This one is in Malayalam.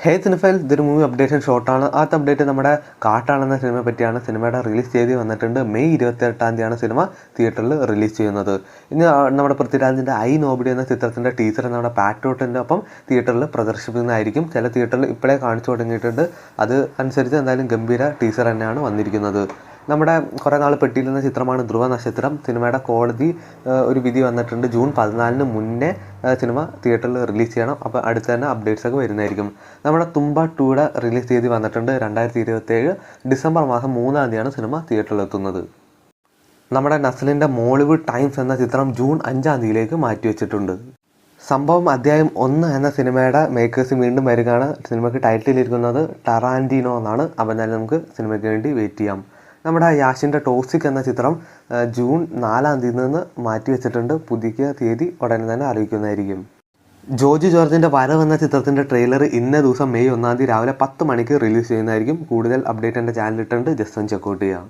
ഹേ സിനിഫൈൽ ഇതൊരു മൂവി അപ്ഡേഷൻ ഷോട്ടാണ്. ആദ്യത്തെ അപ്ഡേറ്റ് നമ്മുടെ കാട്ടാളെന്ന സിനിമയെ പറ്റിയാണ്. സിനിമയുടെ റിലീസ് തീയതി വന്നിട്ടുണ്ട്. മെയ് 28 സിനിമ തിയേറ്ററിൽ റിലീസ് ചെയ്യുന്നത്. ഇന്ന് നമ്മുടെ പൃഥ്വിരാജിൻ്റെ ഐ നോബഡി എന്ന ചിത്രത്തിൻ്റെ ടീസർ നമ്മുടെ പാട്രിയോട്ടിൻ്റെ ഒപ്പം തിയേറ്ററിൽ പ്രദർശിപ്പിക്കുന്നതായിരിക്കും. ചില തിയേറ്ററിൽ ഇപ്പോഴേ കാണിച്ചു തുടങ്ങിയിട്ടുണ്ട്. അത് അനുസരിച്ച് എന്തായാലും ഗംഭീര ടീസർ തന്നെയാണ് വന്നിരിക്കുന്നത്. നമ്മുടെ കുറേ നാൾ പെട്ടിയിലെന്ന ചിത്രമാണ് ധ്രുവ നക്ഷത്രം. സിനിമയുടെ കോടതി ഒരു വിധി വന്നിട്ടുണ്ട്. ജൂൺ 14 മുന്നേ സിനിമ തിയേറ്ററിൽ റിലീസ് ചെയ്യണം. അപ്പോൾ അടുത്ത് തന്നെ അപ്ഡേറ്റ്സൊക്കെ വരുന്നതായിരിക്കും. നമ്മുടെ തുമ്പ 2യുടെ റിലീസ് തീയതി വന്നിട്ടുണ്ട്. 2027 ഡിസംബർ മാസം 3 സിനിമ തിയേറ്ററിൽ എത്തുന്നത്. നമ്മുടെ നസ്ലിൻ്റെ മോളിവുഡ് ടൈംസ് എന്ന ചിത്രം ജൂൺ 5 മാറ്റിവെച്ചിട്ടുണ്ട്. സംഭവം അധ്യായം 1 എന്ന സിനിമയുടെ മേക്കേഴ്സ് വീണ്ടും വരികയാണ്. സിനിമയ്ക്ക് ടൈറ്റിലിരിക്കുന്നത് ടറാന്റിനോ എന്നാണ്. അപ്പോൾ എന്തായാലും നമുക്ക് സിനിമയ്ക്ക് വേണ്ടി വെയിറ്റ് ചെയ്യാം. നമ്മുടെ യാഷിൻ്റെ ടോക്സിക് എന്ന ചിത്രം ജൂൺ 4 നിന്ന് മാറ്റി വെച്ചിട്ടുണ്ട്. പുതിയ തീയതി ഉടനെ തന്നെ അറിയിക്കുന്നതായിരിക്കും. ജോജു ജോർജിൻ്റെ വരവ് എന്ന ചിത്രത്തിൻ്റെ ട്രെയിലർ ഇന്നേ ദിവസം മെയ് 1 രാവിലെ 10 മണിക്ക് റിലീസ് ചെയ്യുന്നതായിരിക്കും. കൂടുതൽ അപ്ഡേറ്റ് എൻ്റെ ചാനലിട്ടുണ്ട്. ജസ്റ്റ് ഒന്ന് ചെക്കൗട്ട് ചെയ്യാം.